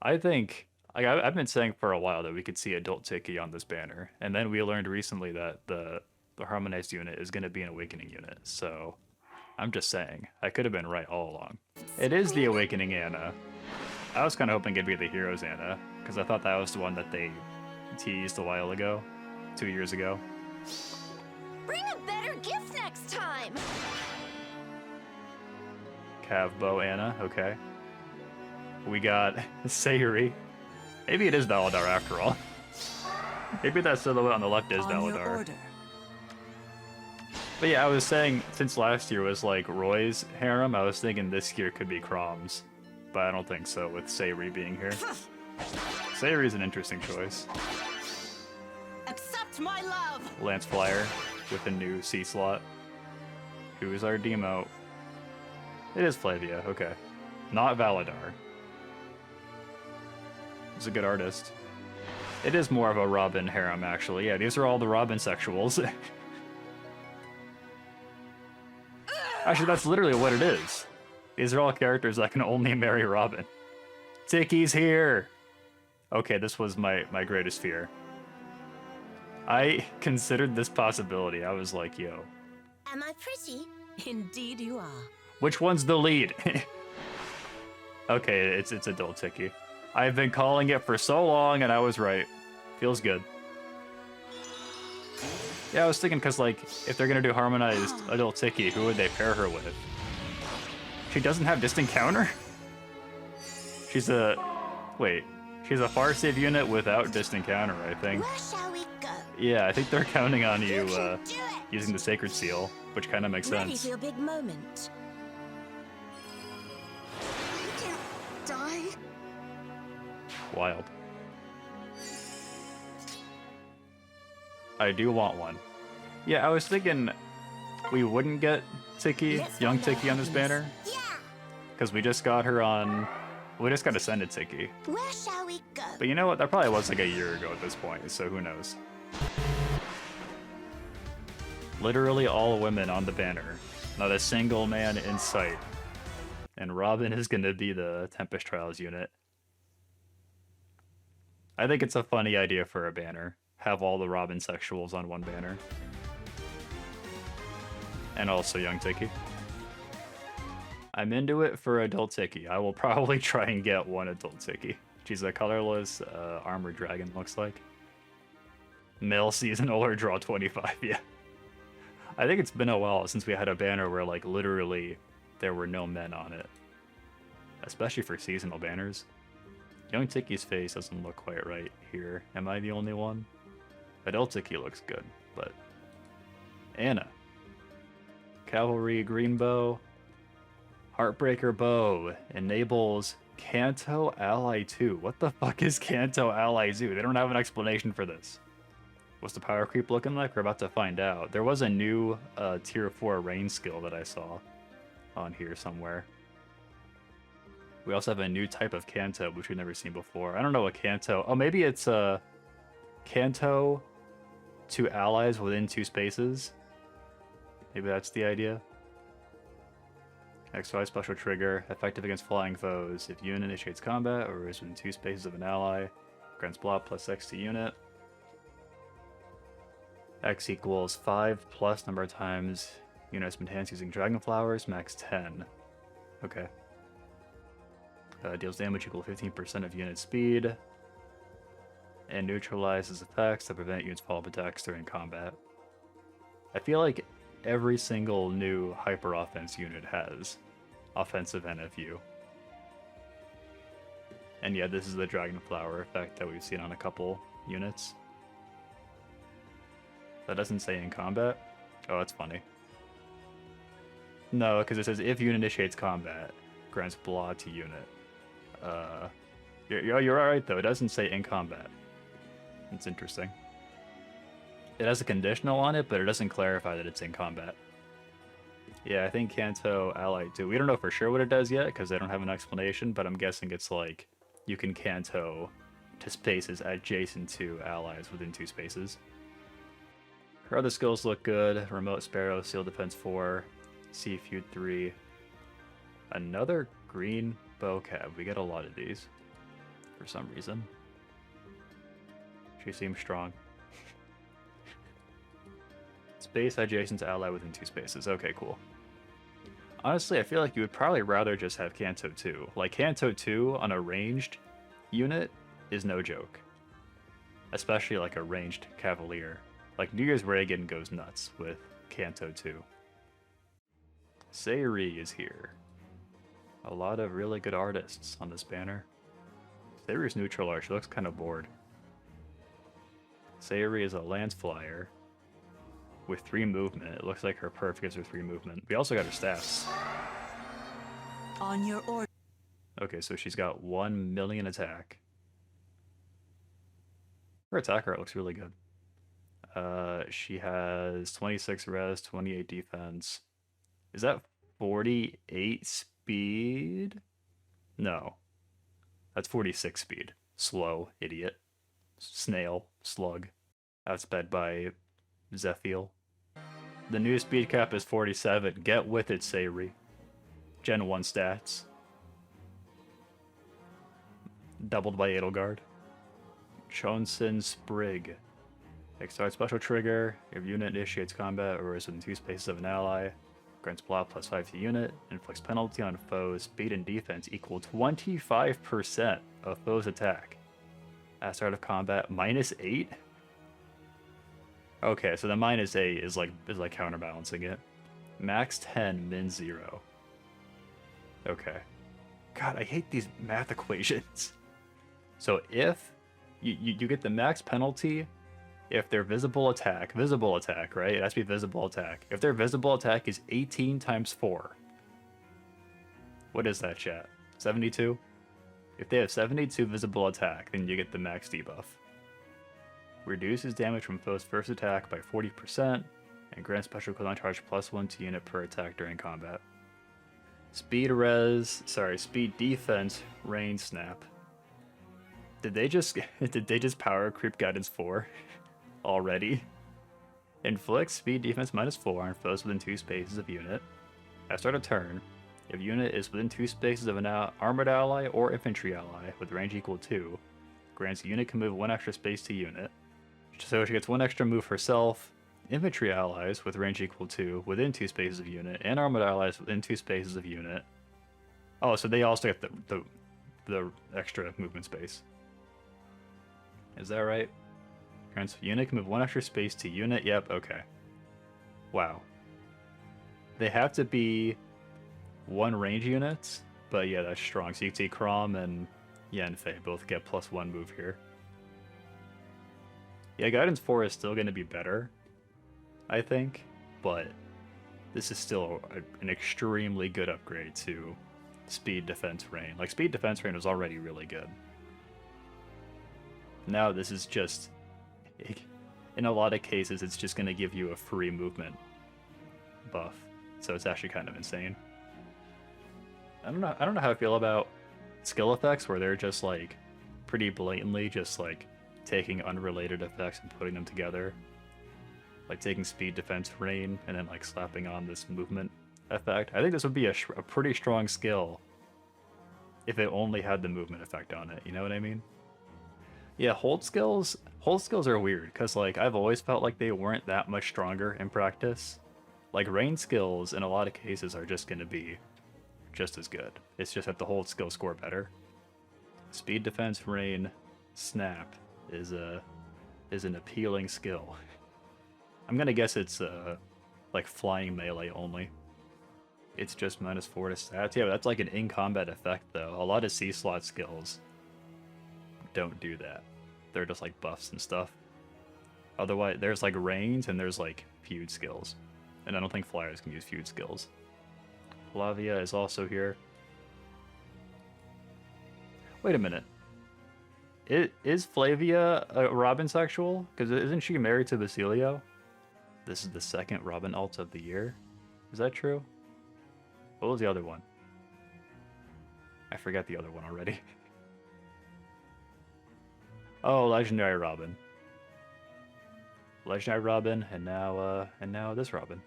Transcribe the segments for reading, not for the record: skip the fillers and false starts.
I think I've been saying for a while that we could see adult Tiki on this banner, and then we learned recently that the harmonized unit is going to be an awakening unit. So I'm just saying, I could have been right all along. It is the awakening Anna. I was kind of hoping it'd be the heroes Anna, because I thought that was the one that they teased a while ago, 2 years ago. Bring a better gift next time. Cav Bow Anna, okay. We got Sayuri. Maybe it is Valadar after all. Maybe that silhouette on the left is Valadar. But yeah, I was saying, since last year was like Roy's harem, I was thinking this year could be Crom's. But I don't think so, with Sayuri being here. Sayuri's an interesting choice. Accept my love. Lance Flyer with a new C slot. Who is our demo? It is Flavia, okay. Not Valadar. He's a good artist. It is more of a Robin harem, actually. Yeah, these are all the Robin sexuals. Actually, that's literally what it is. These are all characters that can only marry Robin. Tiki's here! Okay, this was my greatest fear. I considered this possibility. I was like, yo. Am I pretty? Indeed you are. Which one's the lead? Okay, it's adult Tiki. I've been calling it for so long and I was right. Feels good. Yeah, I was thinking because, like, if they're gonna do harmonized adult Tiki, who would they pair her with? She doesn't have distant counter? She's a... Wait. She's a far save unit without distant counter, I think. Where shall we go? Yeah, I think they're counting on you using the Sacred Seal, which kind of makes Ready sense. for your big moment. You can't die. Wild. I do want one. Yeah, I was thinking we wouldn't get Tiki, young Tiki on this banner. Yeah. Because we just got her on... We just got Ascended Tiki. Where shall we go? But you know what? That probably was like a year ago at this point, so who knows. Literally all women on the banner. Not a single man in sight. And Robin is going to be the Tempest Trials unit. I think it's a funny idea for a banner. Have all the Robin sexuals on one banner. And also young Tiki. I'm into it for adult Tiki. I will probably try and get one adult Tiki. She's a colorless armored dragon, looks like. Male seasonal or draw 25, yeah. I think it's been a while since we had a banner where, like, literally there were no men on it. Especially for seasonal banners. Young Tiki's face doesn't look quite right here. Am I the only one? Adult Tiki looks good, but... Anna. Cavalry Green Bow. Heartbreaker Bow enables Kanto Ally 2. What the fuck is Kanto Ally 2? They don't have an explanation for this. What's the power creep looking like? We're about to find out. There was a new tier 4 rain skill that I saw on here somewhere. We also have a new type of Kanto, which we've never seen before. I don't know what Kanto... Oh, maybe it's Kanto to allies within 2 spaces. Maybe that's the idea. XY special trigger, effective against flying foes. If unit initiates combat or is within 2 spaces of an ally, grants block plus X to unit. X equals 5 plus number of times unit has been enhanced using dragon flowers, max 10. Okay. Deals damage equal 15% of unit speed. And neutralizes effects that prevent units fall off attacks during combat. I feel like every single new hyper offense unit has offensive NFU. And yeah, this is the dragon flower effect that we've seen on a couple units. That doesn't say in combat? Oh, that's funny. No, because it says if unit initiates combat, grants blah to unit. You're alright though, it doesn't say in combat. It's interesting. It has a conditional on it, but it doesn't clarify that it's in combat. Yeah, I think Kanto Ally 2. We don't know for sure what it does yet, because they don't have an explanation, but I'm guessing it's like, you can Kanto to spaces adjacent to allies within 2 spaces. Her other skills look good. Remote Sparrow, Seal Defense 4, Sea Feud 3. Another green bow cab. We get a lot of these. for some reason. She seems strong. Space adjacent to ally within 2 spaces. Okay, cool. Honestly, I feel like you would probably rather just have Kanto 2. Like, Kanto 2 on a ranged unit is no joke. Especially like a ranged Cavalier. Like, New Year's Reagan goes nuts with Kanto 2. Sayuri is here. A lot of really good artists on this banner. Sayuri's neutral art, she looks kind of bored. Sayuri is a lance flyer with 3 movement. It looks like her perf gives her 3 movement. We also got her stats. On your order. Okay, so she's got 1 million attack. Her attack art looks really good. She has 26 res, 28 defense. Is that 48 speed? No. That's 46 speed. Slow, idiot. Snail, slug. Outsped by Zephiel. The new speed cap is 47. Get with it, Sayuri. Gen 1 stats. Doubled by Edelgard. Chonsen Sprig. Start special trigger. If unit initiates combat or is within 2 spaces of an ally, grants block +5 to unit, inflicts penalty on foes. Speed and defense equal 25% of foes' attack. At start of combat, -8? Okay, so the -8 is like counterbalancing it. Max 10, min 0. Okay. God, I hate these math equations. So if you get the max penalty if their visible attack, right? It has to be visible attack. If their visible attack is 18 times 4. What is that, chat? 72? If they have 72 visible attack, then you get the max debuff. Reduces damage from foe's first attack by 40%, and grants special cooldown charge +1 to unit per attack during combat. Speed defense, rain snap. Did they just power creep guidance 4 already? Inflicts speed defense -4 on foes within 2 spaces of unit. At start of turn, if unit is within 2 spaces of an armored ally or infantry ally with range equal 2, grants unit can move 1 extra space to unit. So she gets 1 extra move herself. Infantry allies with range equal 2 within 2 spaces of unit, and armored allies within 2 spaces of unit. Oh, so they also get the extra movement space. Is that right? Grants unit can move 1 extra space to unit. Yep, okay. Wow. They have to be 1 range units, but yeah, that's strong. So you can see Crom and Yanfei both get +1 move here. Yeah, Guidance 4 is still going to be better, I think, but this is still an extremely good upgrade to Speed Defense Rain. Like, Speed Defense Rain was already really good. Now this is just, in a lot of cases, it's just going to give you a free movement buff, so it's actually kind of insane. I don't know how I feel about skill effects where they're just like pretty blatantly just like taking unrelated effects and putting them together. Like taking speed, defense, rain, and then like slapping on this movement effect. I think this would be a pretty strong skill if it only had the movement effect on it, you know what I mean? Yeah, hold skills are weird, because like I've always felt like they weren't that much stronger in practice. Like rain skills in a lot of cases are just going to be just as good. It's just that the hold skills score better. Speed, defense, rain, snap is an appealing skill. I'm gonna guess it's like flying melee only. It's just -4 to stats. Yeah, but that's like an in-combat effect though. A lot of C-slot skills don't do that. They're just like buffs and stuff. Otherwise, there's like range and there's like feud skills. And I don't think flyers can use feud skills. Flavia is also here. Wait a minute. Is Flavia a Robin sexual? Because isn't she married to Basilio? This is the second Robin ult of the year. Is that true? What was the other one? I forgot the other one already. Oh, Legendary Robin. Legendary Robin, and now this Robin.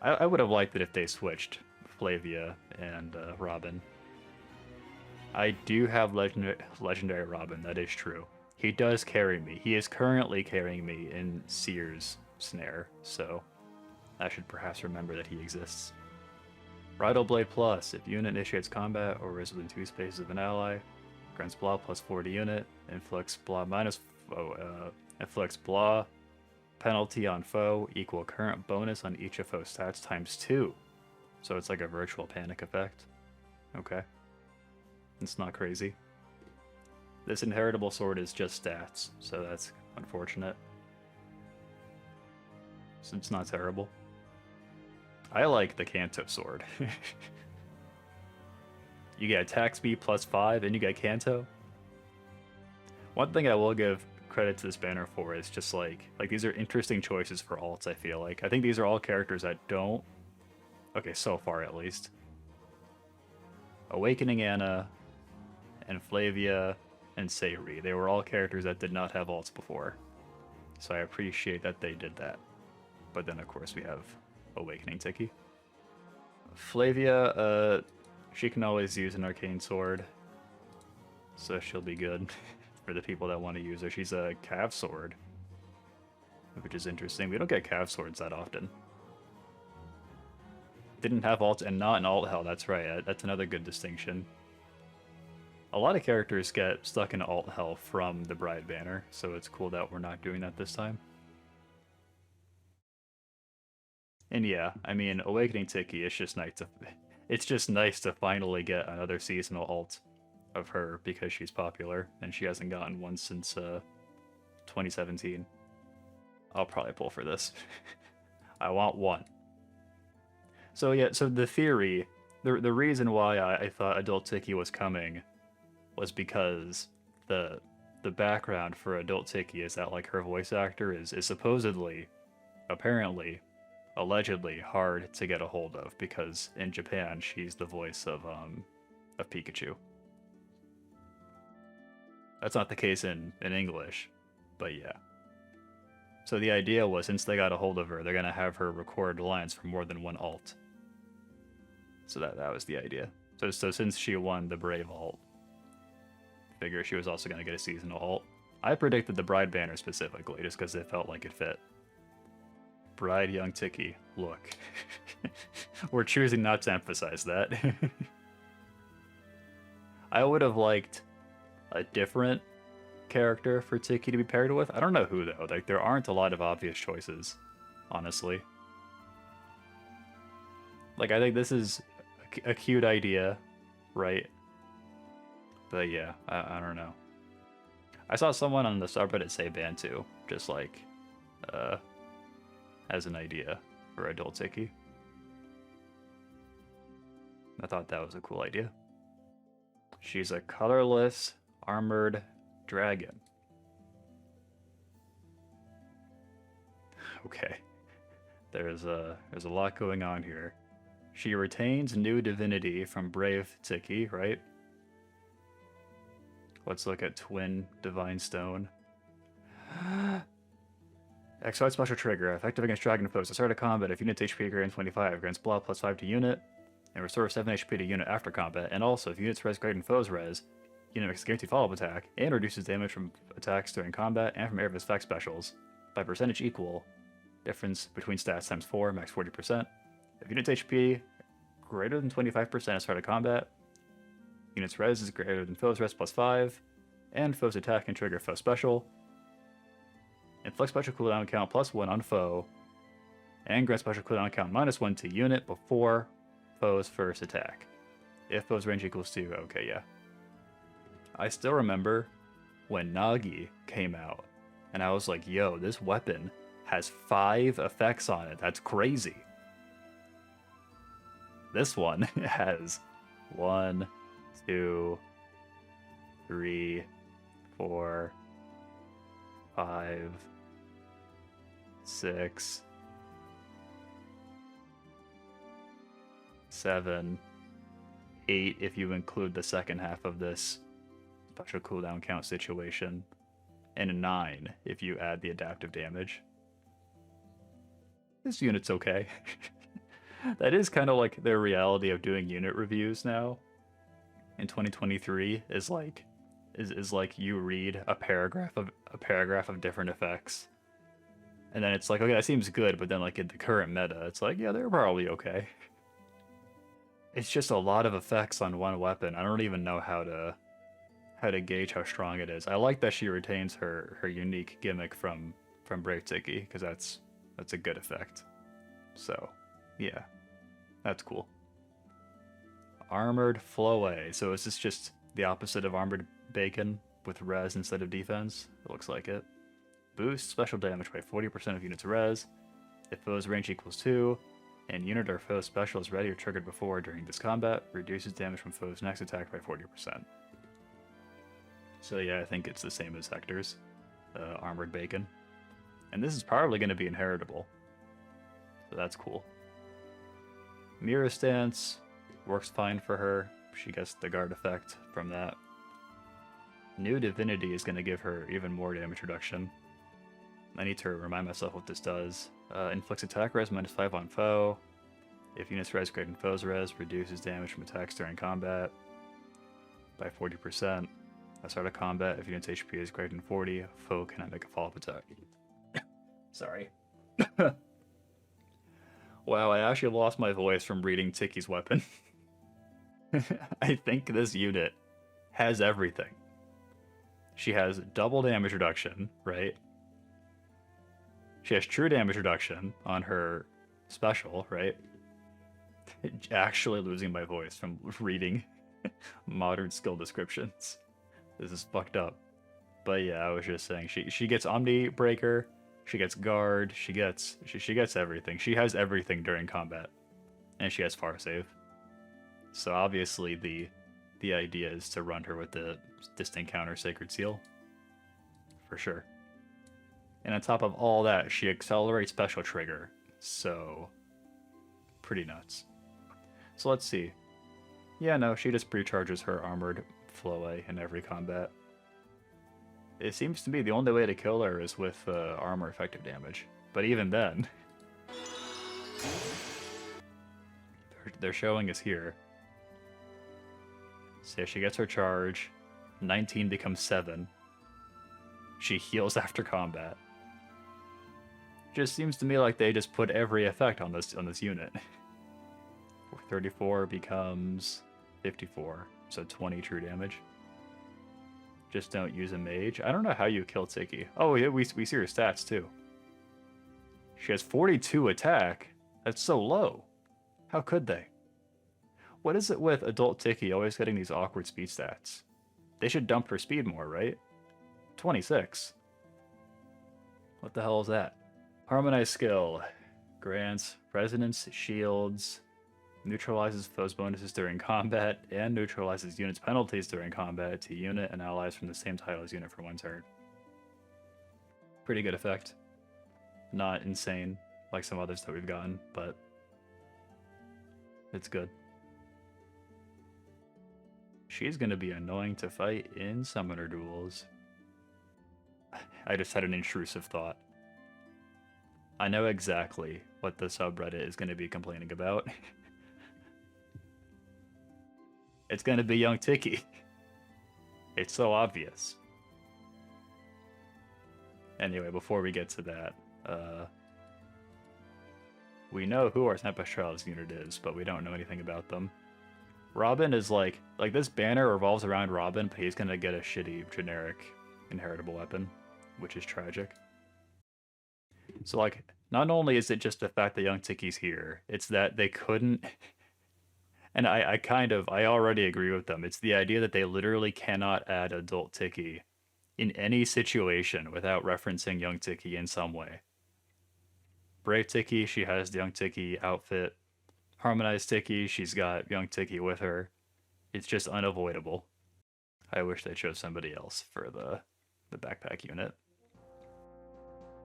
I would have liked it if they switched Flavia and Robin. I do have legendary Robin, that is true. He does carry me. He is currently carrying me in Seer's Snare, so I should perhaps remember that he exists. Bridal Blade Plus. If unit initiates combat or is within 2 spaces of an ally, grants blah plus 4 to unit, inflicts blah inflicts blah penalty on foe equal current bonus on each of foe's stats times 2. So it's like a virtual panic effect. Okay. It's not crazy. This inheritable sword is just stats, so that's unfortunate. So it's not terrible. I like the Kanto sword. You get attack speed plus 5 and you get Kanto. One thing I will give credit to this banner for is just like these are interesting choices for alts, I feel like. I think these are all characters that don't... Okay, so far at least. Awakening Anna and Flavia and Sayuri. They were all characters that did not have alts before. So I appreciate that they did that. But then of course we have Awakening Tiki. Flavia, she can always use an arcane sword. So she'll be good for the people that want to use her. She's a cav sword, which is interesting. We don't get cav swords that often. Didn't have alt and not an alt hell, that's right. That's another good distinction. A lot of characters get stuck in alt hell from the Bride banner, so it's cool that we're not doing that this time. And yeah, I mean, Awakening Tiki, it's just nice to finally get another seasonal alt of her because she's popular, and she hasn't gotten one since 2017. I'll probably pull for this. I want one. So yeah, so the theory, the reason why I thought Adult Tiki was coming was because the background for Adult Tiki is that like her voice actor is supposedly, apparently, allegedly hard to get a hold of because in Japan she's the voice of Pikachu. That's not the case in English, but yeah. So the idea was, since they got a hold of her, they're gonna have her record lines for more than one alt. So that was the idea. So since she won the Brave alt, figure she was also gonna get a seasonal alt. I predicted the Bride banner specifically, just because it felt like it fit. Bride Young Tiki, look. We're choosing not to emphasize that. I would have liked a different character for Tiki to be paired with. I don't know who though. Like there aren't a lot of obvious choices, honestly. Like I think this is a cute idea, right? But yeah, I don't know. I saw someone on the subreddit say Bantu, just like as an idea for Adult Tiki. I thought that was a cool idea. She's a colorless, armored dragon. Okay. There's a lot going on here. She retains new divinity from Brave Tiki, right? Let's look at Twin Divine Stone. Exile special trigger, effective against dragon foes. At the start of combat, if unit's HP greater than 25, grants blah plus 5 to unit, and restore 7 HP to unit after combat. And also, if unit's res greater than foes res, unit makes a guaranteed follow-up attack, and reduces damage from attacks during combat and from air effect specials by percentage equal. Difference between stats times 4, max 40%. If unit's HP greater than 25% at the start of combat, unit's res is greater than foes res plus 5, and foes attack can trigger foe special. Inflict special cooldown count plus 1 on foe, and grant special cooldown count minus 1 to unit before foe's first attack. If foe's range equals 2, okay, yeah. I still remember when Nagi came out, and I was like, yo, this weapon has 5 effects on it. That's crazy. This one has 1, 2, 3, 4, 5, 6, 7, 8 if you include the second half of this special cooldown count situation, and a 9 if you add the adaptive damage. This unit's okay. That is kind of like the reality of doing unit reviews now. in 2023 is like is like you read a paragraph of different effects, and then it's like, okay, that seems good, but then like in the current meta, it's like, yeah, they're probably okay. It's just a lot of effects on one weapon. I don't even know how to gauge how strong it is. I like that she retains her unique gimmick from Brave Tiki, because that's a good effect. So, yeah, that's cool. Armored Floway. So is this just the opposite of Armored Bacon with res instead of defense? It looks like it. Boost special damage by 40% of units res. If foe's range equals 2, and unit or foe special is ready or triggered before during this combat, reduces damage from foe's next attack by 40%. So yeah, I think it's the same as Hector's Armored Bacon. And this is probably going to be inheritable. So that's cool. Mirror Stance works fine for her. She gets the guard effect from that. New Divinity is going to give her even more damage reduction. I need to remind myself what this does. Inflicts attack res -5 on foe. If units res greater than foe's res, reduces damage from attacks during combat by 40%. At start of combat, if unit's HP is greater than 40, foe cannot make a follow-up attack. Sorry. Wow, I actually lost my voice from reading Tiki's weapon. I think this unit has everything. She has double damage reduction, right? She has true damage reduction on her special, right? Actually losing my voice from reading modern skill descriptions. This is fucked up. But yeah, I was just saying, she gets Omni Breaker, she gets Guard, she gets everything. She has everything during combat. And she has Far Save. So obviously the idea is to run her with the Distant Counter Sacred Seal. For sure. And on top of all that, she accelerates special trigger. So, pretty nuts. So let's see. Yeah, no, she just precharges her Armored Floway in every combat. It seems to be the only way to kill her is with armor effective damage. But even then, they're showing us here. So she gets her charge, 19 becomes 7. She heals after combat. Just seems to me like they just put every effect on this unit. 34 becomes 54, so 20 true damage. Just don't use a mage. I don't know how you kill Tiki. Oh yeah, we see her stats too. She has 42 attack. That's so low. How could they? What is it with adult Tiki always getting these awkward speed stats? They should dump her speed more, right? 26. What the hell is that? Harmonized skill. Grants resonance shields. Neutralizes foes' bonuses during combat. And neutralizes units' penalties during combat to unit and allies from the same tile as unit for 1 turn. Pretty good effect. Not insane like some others that we've gotten, but it's good. She's going to be annoying to fight in summoner duels. I just had an intrusive thought. I know exactly what the subreddit is going to be complaining about. It's going to be young Tiki. It's so obvious. Anyway, before we get to that, we know who our Tempest Trials unit is, but we don't know anything about them. Robin is like this banner revolves around Robin, but he's gonna get a shitty generic inheritable weapon, which is tragic. So like, not only is it just the fact that young Tiki's here, it's that they couldn't, and I already agree with them. It's the idea that they literally cannot add adult Tiki in any situation without referencing young Tiki in some way. Brave Tiki, she has the young Tiki outfit. Harmonized Tiki, she's got young Tiki with her. It's just unavoidable. I wish they chose somebody else for the backpack unit.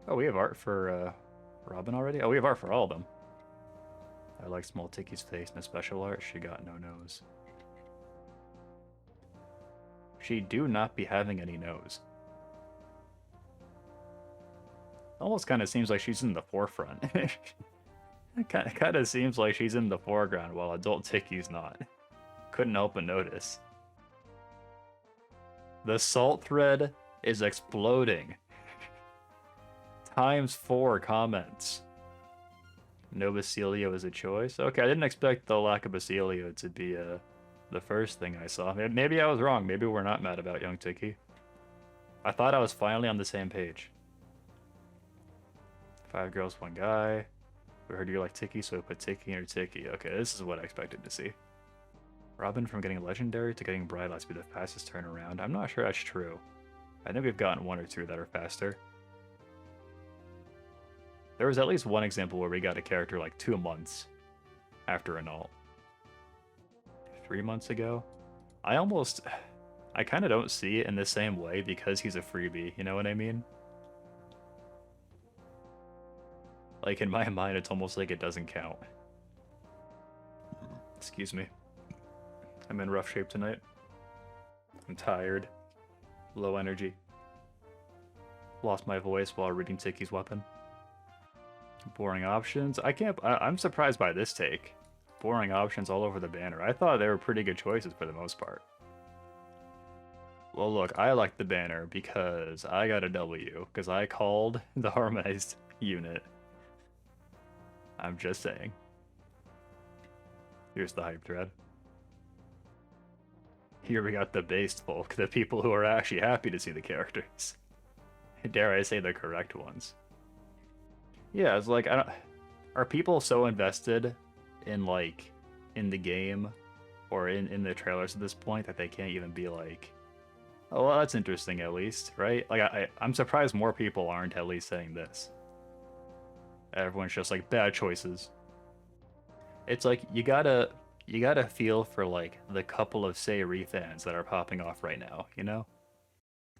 Oh, we have art for Robin already? Oh, we have art for all of them. I like small Tiki's face and the special art. She got no nose. She do not be having any nose. Almost kind of seems like she's in the forefront. It kind of seems like she's in the foreground while adult Tiki's not. Couldn't help but notice. The salt thread is exploding. ×4 comments. No Basilio is a choice. Okay, I didn't expect the lack of Basilio to be the first thing I saw. Maybe I was wrong. Maybe we're not mad about young Tiki. I thought I was finally on the same page. 5 girls, 1 guy. We heard you like Tiki, so we put Tiki in your Tiki. Okay, this is what I expected to see. Robin from getting legendary to getting Bridal has to be the fastest turnaround. I'm not sure that's true. I think we've gotten 1 or 2 that are faster. There was at least one example where we got a character like 2 months after an alt. 3 months ago? I kind of don't see it in the same way because he's a freebie, you know what I mean? Like, in my mind, it's almost like it doesn't count. Excuse me. I'm in rough shape tonight. I'm tired. Low energy. Lost my voice while reading Tiki's weapon. Boring options. I'm surprised by this take. Boring options all over the banner. I thought they were pretty good choices for the most part. Well, look, I like the banner because I got a W, because I called the harmonized unit. I'm just saying. Here's the hype thread. Here we got the based folk, the people who are actually happy to see the characters. Dare I say the correct ones. Yeah, it's like, are people so invested in, like, in the game or in the trailers at this point that they can't even be like, oh, well, that's interesting at least, right? Like, I'm surprised more people aren't at least saying this. Everyone's just like, bad choices. It's like, you gotta feel for, like, the couple of Sayuri fans that are popping off right now, you know?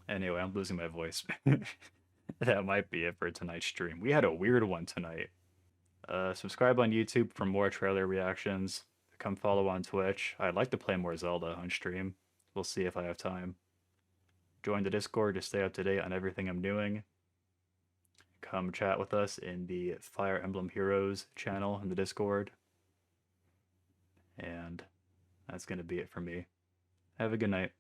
Anyway, I'm losing my voice. That might be it for tonight's stream. We had a weird one tonight. Subscribe on YouTube for more trailer reactions. Come follow on Twitch. I'd like to play more Zelda on stream. We'll see if I have time. Join the Discord to stay up to date on everything I'm doing. Come chat with us in the Fire Emblem Heroes channel in the Discord. And that's going to be it for me. Have a good night.